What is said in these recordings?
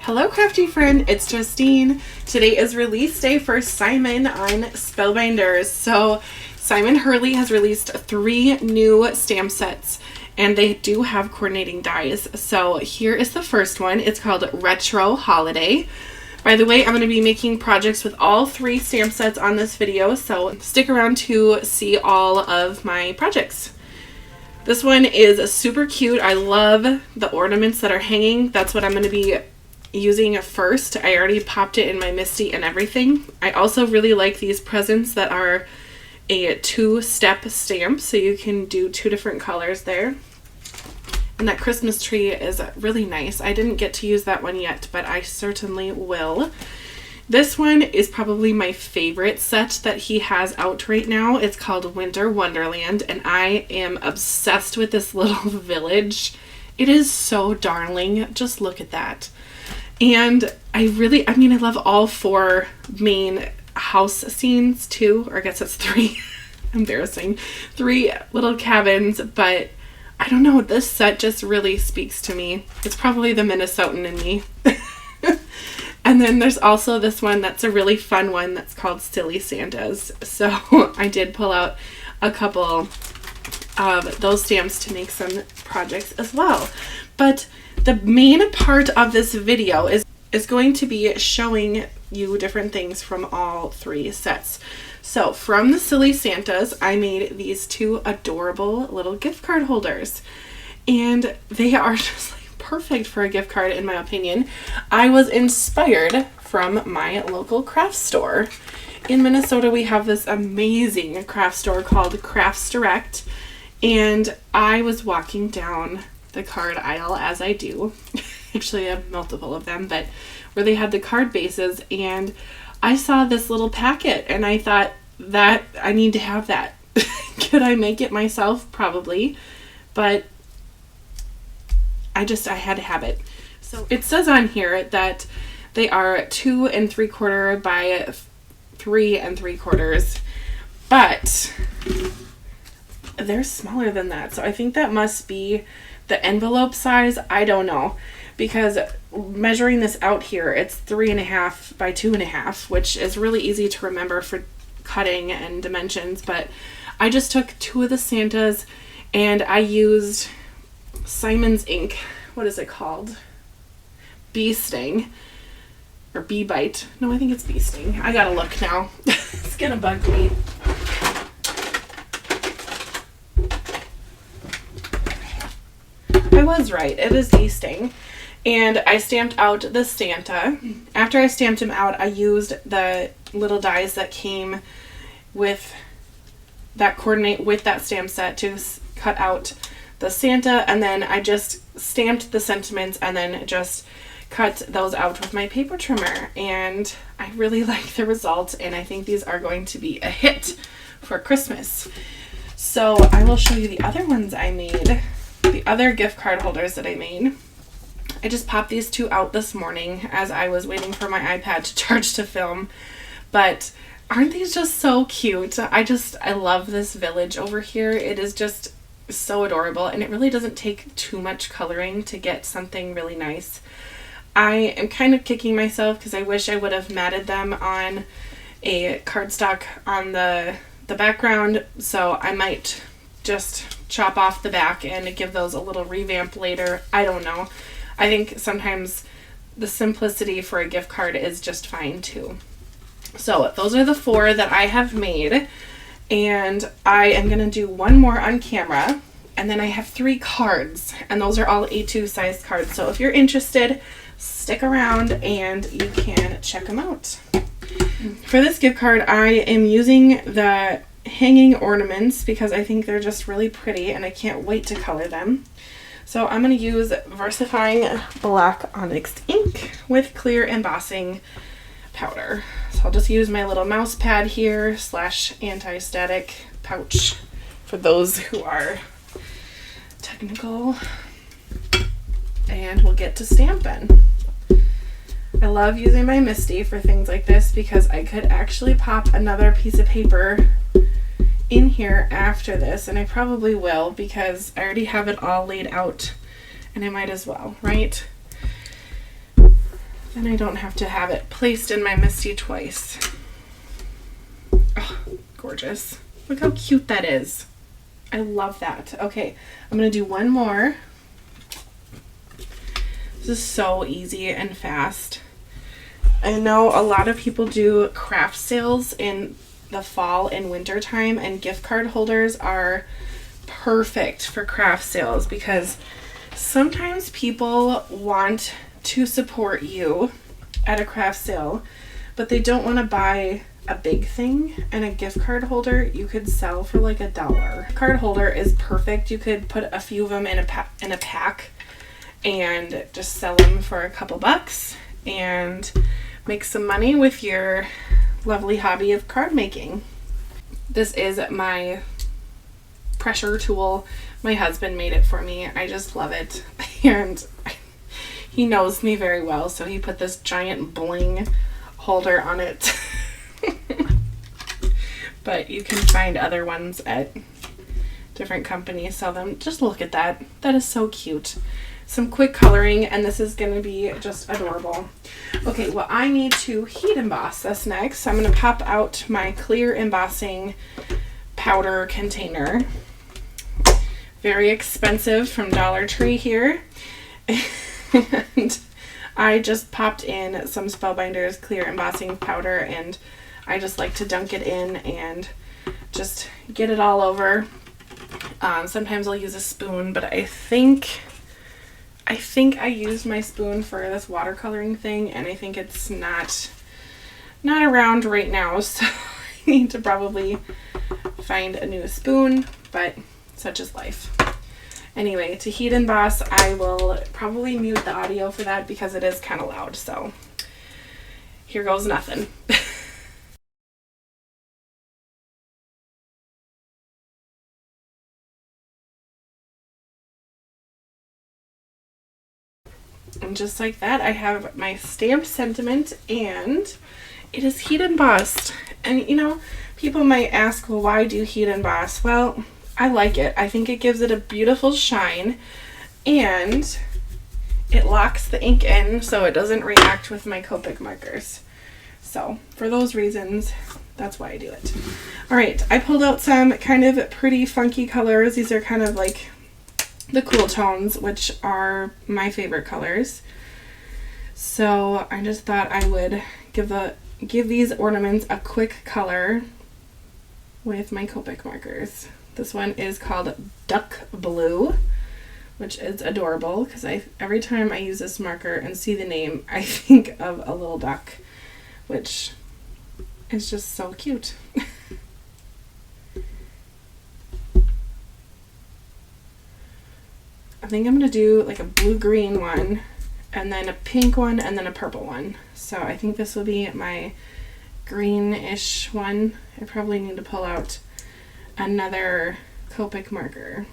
Hello crafty friend, it's Justine. Today is release day for Simon on Spellbinders. So Simon Hurley has released 3 new stamp sets and they do have coordinating dies. So here is the first one. It's called Retro Holiday. By the way, I'm going to be making projects with all 3 stamp sets on this video, so stick around to see all of my projects. This one is super cute. I love the ornaments that are hanging. That's what I'm going to be using first. I already popped it in my Misty and everything. I also really like these presents that are a 2-step stamp, so you can do 2 different colors there. And that Christmas tree is really nice. I didn't get to use that one yet, but I certainly will. This one is probably my favorite set that he has out right now. It's called Wonderland, and I am obsessed with this little village. It is so darling. Just look at that. And I love all 4 main house scenes too, or I guess it's 3. Embarrassing. 3 little cabins, but I don't know, this set just really speaks to me. It's probably the Minnesotan in me. And then there's also this one that's a really fun one that's called Silly Santas. So I did pull out a couple of those stamps to make some projects as well. But the main part of this video is going to be showing you different things from all 3 sets. So from the Silly Santas, I made these 2 adorable little gift card holders. And they are just like perfect for a gift card in my opinion. I was inspired from my local craft store. In Minnesota, we have this amazing craft store called Crafts Direct. And I was walking down the card aisle, as I do. Actually, I have multiple of them, but where they had the card bases, and I saw this little packet and I thought that I need to have that. Could I make it myself? Probably, but I had to have it. So it says on here that they are 2 3/4 by 3 3/4, but they're smaller than that. So I think that must be the envelope size. I don't know, because measuring this out here, it's 3.5 by 2.5, which is really easy to remember for cutting and dimensions. But I just took 2 of the Santas and I used Simon's ink. What is it called? Bee Sting or Bee Bite. No, I think it's Bee Sting. I gotta look now. It's gonna bug me. I was right. It is Bee Sting. And I stamped out the Santa. After I stamped him out, I used the little dies that came with that coordinate with that stamp set to cut out the Santa, and then I just stamped the sentiments and then just cut those out with my paper trimmer. And I really like the result, and I think these are going to be a hit for Christmas. So I will show you the other ones I made, the other gift card holders that I made. I just popped these 2 out this morning as I was waiting for my iPad to charge to film. But aren't these just so cute? I love this village over here. It is just so adorable, and it really doesn't take too much coloring to get something really nice. I am kind of kicking myself because I wish I would have matted them on a cardstock on the background, so I might just chop off the back and give those a little revamp later. I don't know. I think sometimes the simplicity for a gift card is just fine too. So those are the 4 that I have made, and I am going to do 1 more on camera, and then I have 3 cards, and those are all A2 size cards. So if you're interested, stick around and you can check them out. For this gift card, I am using the hanging ornaments because I think they're just really pretty and I can't wait to color them. So I'm going to use VersaFine Black Onyx ink with clear embossing powder. So I'll just use my little mouse pad here / anti-static pouch for those who are technical. And we'll get to stamping. I love using my Misty for things like this because I could actually pop another piece of paper in here after this, and I probably will because I already have it all laid out and I might as well, right? Then I don't have to have it placed in my Misty twice. Oh, gorgeous. Look how cute that is. I love that. Okay, I'm going to do one more. This is so easy and fast. I know a lot of people do craft sales in the fall and winter time, and gift card holders are perfect for craft sales because sometimes people want to support you at a craft sale, but they don't want to buy a big thing, and a gift card holder you could sell for like $1. Card holder is perfect. You could put a few of them in a pack and just sell them for a couple bucks and make some money with your lovely hobby of card making. This is my pressure tool. My husband made it for me. I just love it, and he knows me very well, so he put this giant bling holder on it. But you can find other ones at different companies sell them. Just look at that. That is so cute. Some quick coloring, and this is going to be just adorable. Okay, well, I need to heat emboss this next. So I'm going to pop out my clear embossing powder container. Very expensive from Dollar Tree here. And I just popped in some Spellbinders clear embossing powder, and I just like to dunk it in and just get it all over. Sometimes I'll use a spoon, but I think I used my spoon for this watercoloring thing, and I think it's not around right now, so I need to probably find a new spoon, but such is life. Anyway, to heat emboss, I will probably mute the audio for that because it is kind of loud, so here goes nothing. And just like that, I have my stamped sentiment, and it is heat embossed. And you know, people might ask, well, why do heat emboss? Well, I like it. I think it gives it a beautiful shine, and it locks the ink in so it doesn't react with my Copic markers. So for those reasons, that's why I do it. All right, I pulled out some kind of pretty funky colors. These are kind of like the cool tones, which are my favorite colors. So I just thought I would give these ornaments a quick color with my Copic markers. This one is called Duck Blue, which is adorable because every time I use this marker and see the name, I think of a little duck, which is just so cute. I think I'm going to do like a blue-green one, and then a pink one, and then a purple one. So I think this will be my greenish one. I probably need to pull out another Copic marker.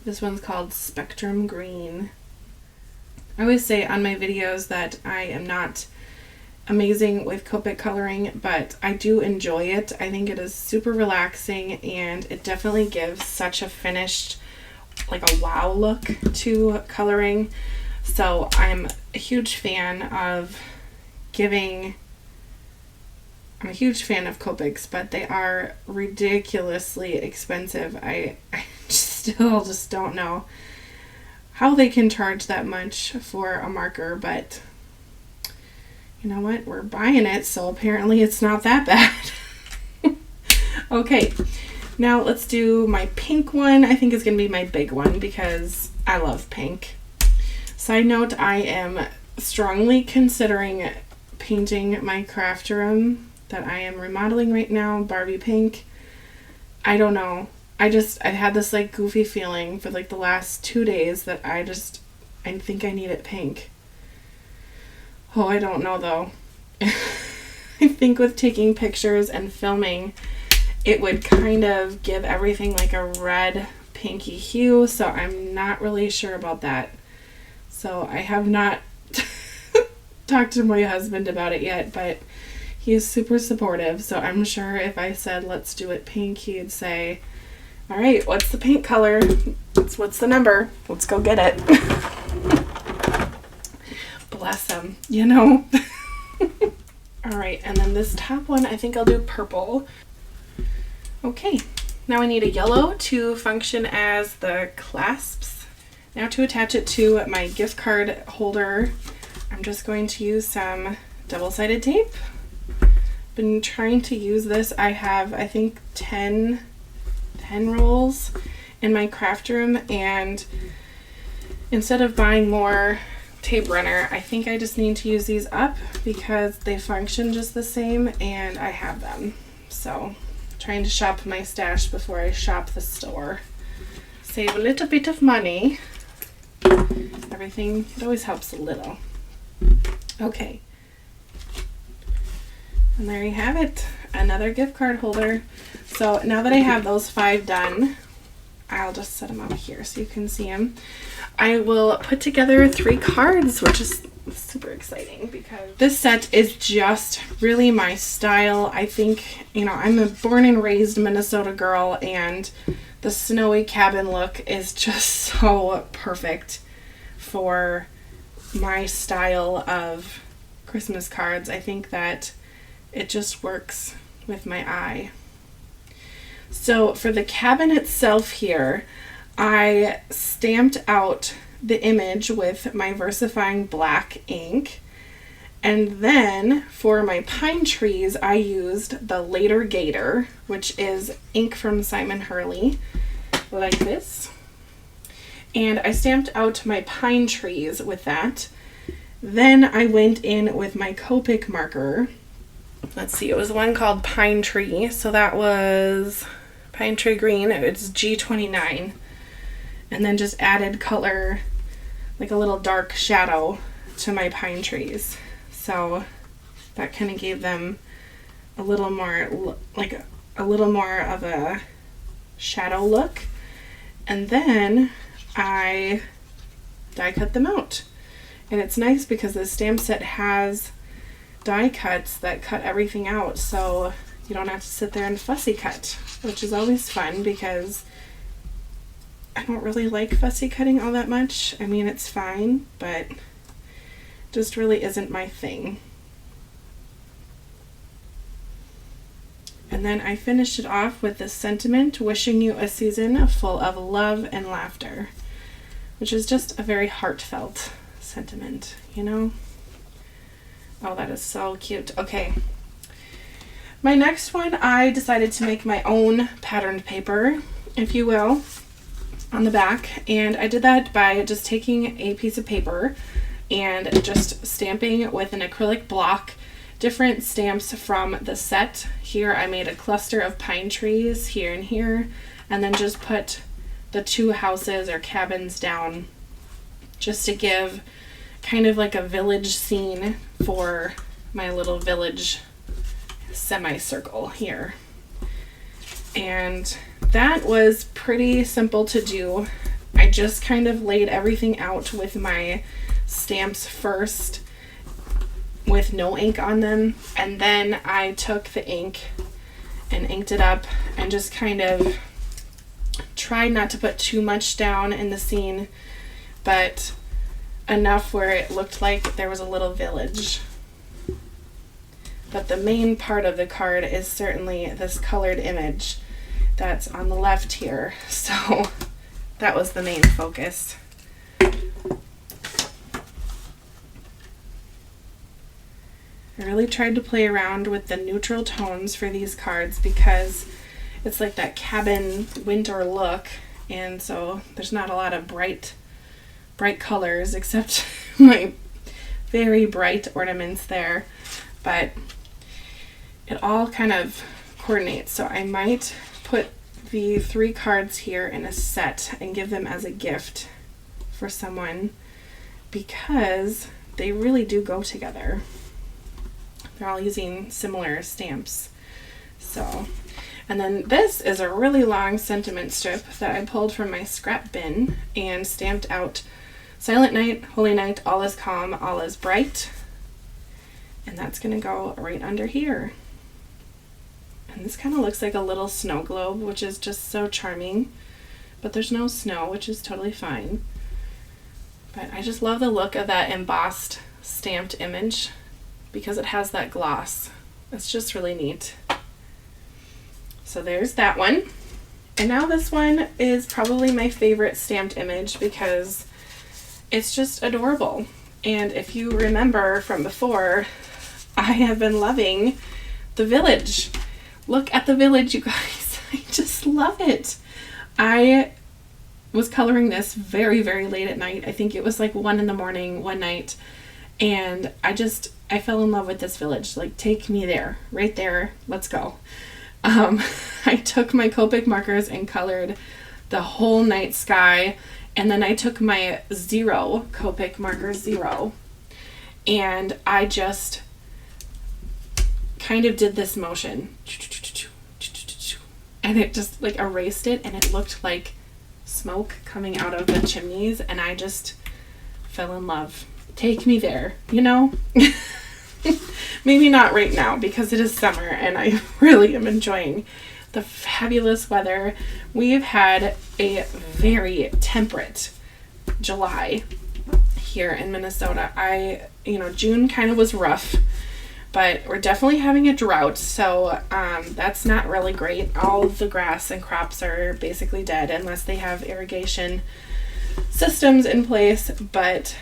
This one's called Spectrum Green. I always say on my videos that I am not amazing with Copic coloring, but I do enjoy it. I think it is super relaxing, and it definitely gives such a finished, like a wow look to coloring. So I'm a huge fan of Copics, but they are ridiculously expensive. I still just don't know how they can charge that much for a marker, but you know what? We're buying it, so apparently it's not that bad. Okay, now let's do my pink one. I think it's going to be my big one because I love pink. Side note, I am strongly considering painting my craft room that I am remodeling right now, Barbie pink. I don't know. I've had this like goofy feeling for like the last 2 days that I think I need it pink. Oh, I don't know though. I think with taking pictures and filming, it would kind of give everything like a red pinky hue, so I'm not really sure about that. So I have not talked to my husband about it yet, but he is super supportive, so I'm sure if I said let's do it pink, he'd say, all right, what's the paint color? What's the number? Let's go get it. Bless him. them, you know? All right, and then this top one, I think I'll do purple. Okay, now I need a yellow to function as the clasps. Now to attach it to my gift card holder, I'm just going to use some double-sided tape. Been trying to use this. I have, I think, 10 rolls in my craft room, and instead of buying more tape runner, I think I just need to use these up because they function just the same and I have them. So trying to shop my stash before I shop the store. Save a little bit of money. Everything, it always helps a little. Okay. And there you have it. Another gift card holder. So now that I have those 5 done, I'll just set them up here so you can see them. I will put together 3 cards, which is super exciting because this set is just really my style. I think, you know, I'm a born and raised Minnesota girl, and the snowy cabin look is just so perfect for my style of Christmas cards. I think that it just works with my eye. So for the cabin itself here, I stamped out the image with my VersaFine black ink. And then for my pine trees, I used the Later Gator, which is ink from Simon Hurley, like this. And I stamped out my pine trees with that. Then I went in with my Copic marker. Let's see, it was one called Pine Tree. So that was Pine Tree Green. It's G29. And then just added color, like a little dark shadow to my pine trees. So that kind of gave them a little more, like a little more of a shadow look. And then I die cut them out. And it's nice because the stamp set has die cuts that cut everything out, so you don't have to sit there and fussy cut, which is always fun because I don't really like fussy cutting all that much. I mean, it's fine, but just really isn't my thing. And then I finished it off with this sentiment, wishing you a season full of love and laughter, which is just a very heartfelt sentiment, you know? Oh, that is so cute. Okay. My next one, I decided to make my own patterned paper, if you will, on the back. And I did that by just taking a piece of paper and just stamping with an acrylic block different stamps from the set. Here I made a cluster of pine trees here and here, and then just put the 2 houses or cabins down just to give kind of like a village scene for my little village semicircle here. And that was pretty simple to do. I just kind of laid everything out with my stamps first with no ink on them, and then I took the ink and inked it up and just kind of tried not to put too much down in the scene, but enough where it looked like there was a little village. But the main part of the card is certainly this colored image that's on the left here. So that was the main focus. I really tried to play around with the neutral tones for these cards because it's like that cabin winter look, and so there's not a lot of bright colors except my very bright ornaments there, but it all kind of coordinates. So I might put the 3 cards here in a set and give them as a gift for someone because they really do go together. They're all using similar stamps. So, and then this is a really long sentiment strip that I pulled from my scrap bin and stamped out Silent Night, Holy Night, all is calm, all is bright. And that's going to go right under here. And this kind of looks like a little snow globe, which is just so charming. But there's no snow, which is totally fine. But I just love the look of that embossed stamped image because it has that gloss. It's just really neat. So there's that one. And now this one is probably my favorite stamped image because it's just adorable. And if you remember from before, I have been loving the village. Look at the village, you guys. I just love it. I was coloring this very, very late at night. I think it was like 1 a.m. one night. And I fell in love with this village. Like, take me there, right there. Let's go. I took my Copic markers and colored the whole night sky. And then I took my Copic marker 0. And I just kind of did this motion. And it just like erased it, and it looked like smoke coming out of the chimneys, and I just fell in love. Take me there, you know? Maybe not right now because it is summer and I really am enjoying the fabulous weather. We've had a very temperate July here in Minnesota. June kind of was rough, but we're definitely having a drought, so that's not really great. All of the grass and crops are basically dead unless they have irrigation systems in place, but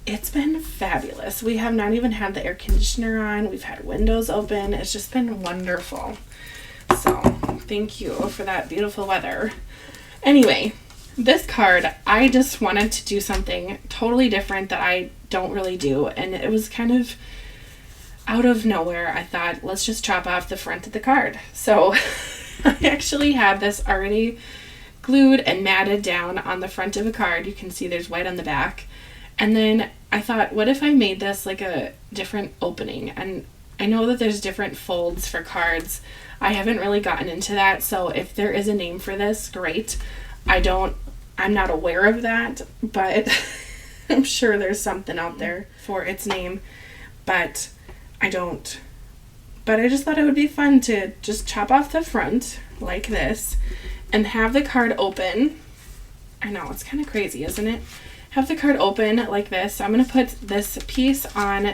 it's been fabulous. We have not even had the air conditioner on. We've had windows open. It's just been wonderful. So thank you for that beautiful weather. Anyway, this card, I just wanted to do something totally different that I don't really do, and it was kind of out of nowhere. I thought, let's just chop off the front of the card. So I actually have this already glued and matted down on the front of a card. You can see there's white on the back. And then I thought, what if I made this like a different opening? And I know that there's different folds for cards. I haven't really gotten into that, so if there is a name for this, great. I'm not aware of that, but I'm sure there's something out there for its name, but I just thought it would be fun to just chop off the front like this and have the card open. I know, it's kind of crazy, isn't it? Have the card open like this. I'm going to put this piece on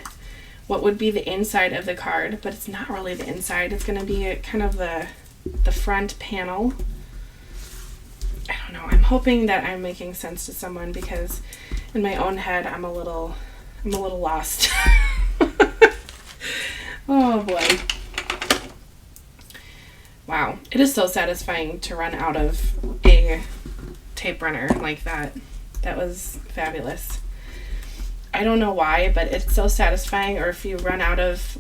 what would be the inside of the card, but it's not really the inside. It's going to be kind of the front panel. I don't know. I'm hoping that I'm making sense to someone because in my own head I'm a little lost. Oh boy. Wow. It is so satisfying to run out of a tape runner like that. That was fabulous. I don't know why, but it's so satisfying. Or if you run out of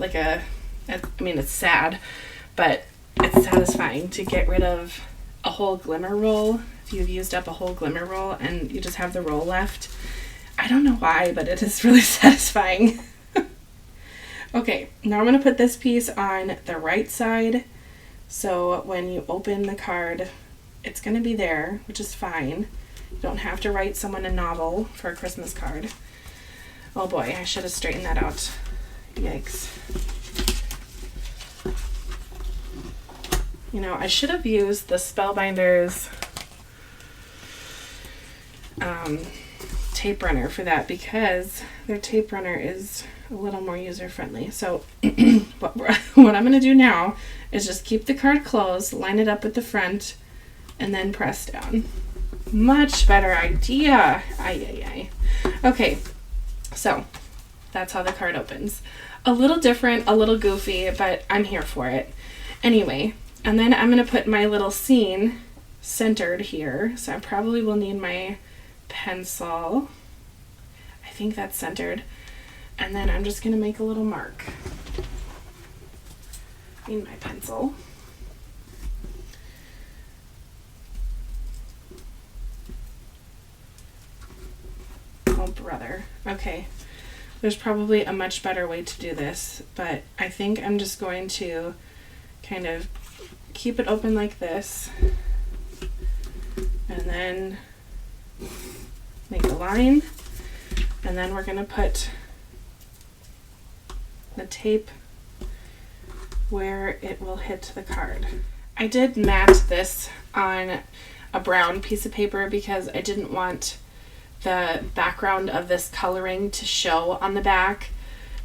it's sad, but it's satisfying to get rid of a whole glimmer roll. If you've used up a whole glimmer roll and you just have the roll left. I don't know why, but it is really satisfying. Okay, now I'm going to put this piece on the right side. So when you open the card, it's going to be there, which is fine. You don't have to write someone a novel for a Christmas card. Oh boy, I should have straightened that out. Yikes. You know, I should have used the Spellbinders tape runner for that because their tape runner is a little more user-friendly. So what I'm going to do now is just keep the card closed, line it up with the front, and then press down. Much better idea. Ay. Okay, so that's how the card opens. A little different, a little goofy, but I'm here for it. Anyway, and then I'm going to put my little scene centered here. So I probably will need my pencil. I think that's centered. And then I'm just going to make a little mark. Need my pencil. Oh, brother. Okay. There's probably a much better way to do this, but I think I'm just going to kind of keep it open like this and then make a line, and then we're going to put the tape where it will hit the card. I did mat this on a brown piece of paper because I didn't want the background of this coloring to show on the back.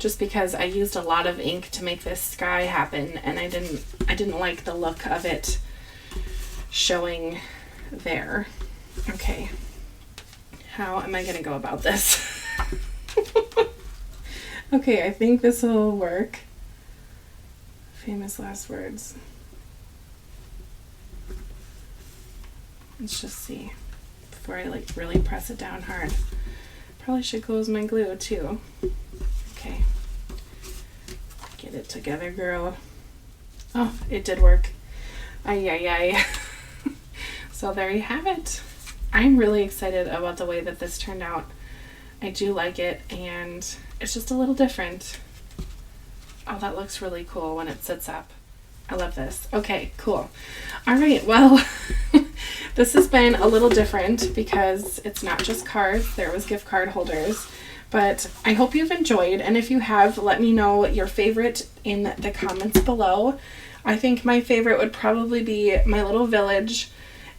just because I used a lot of ink to make this sky happen, and I didn't like the look of it showing there. Okay, how am I gonna go about this? Okay, I think this will work. Famous last words. Let's just see before I like really press it down hard. Probably should close my glue too. Okay, get it together, girl. Oh, it did work. Ay, ay, ay. So there you have it. I'm really excited about the way that this turned out. I do like it, and it's just a little different. Oh, that looks really cool when it sits up. I love this. Okay, cool. All right, well, this has been a little different because it's not just cards. There was gift card holders, but I hope you've enjoyed. And if you have, let me know your favorite in the comments below. I think my favorite would probably be my little village,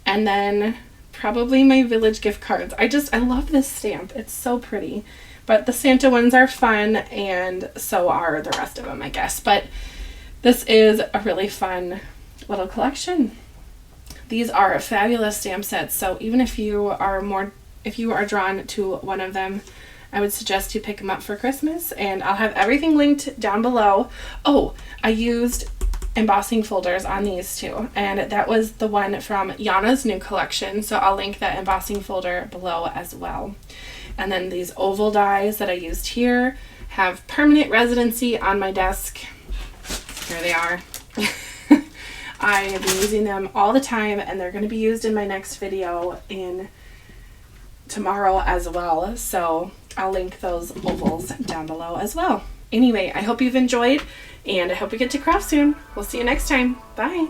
and then probably my village gift cards. I love this stamp. It's so pretty. But the Santa ones are fun, and so are the rest of them, I guess. But this is a really fun little collection. These are fabulous stamp sets, so even if you are drawn to one of them, I would suggest you pick them up for Christmas, and I'll have everything linked down below. Oh, I used embossing folders on these too, and that was the one from Yana's new collection, so I'll link that embossing folder below as well. And then these oval dies that I used here have permanent residency on my desk. Here they are. I have been using them all the time, and they're going to be used in my next video in tomorrow as well, so I'll link those ovals down below as well. Anyway, I hope you've enjoyed, and I hope you get to craft soon. We'll see you next time. Bye.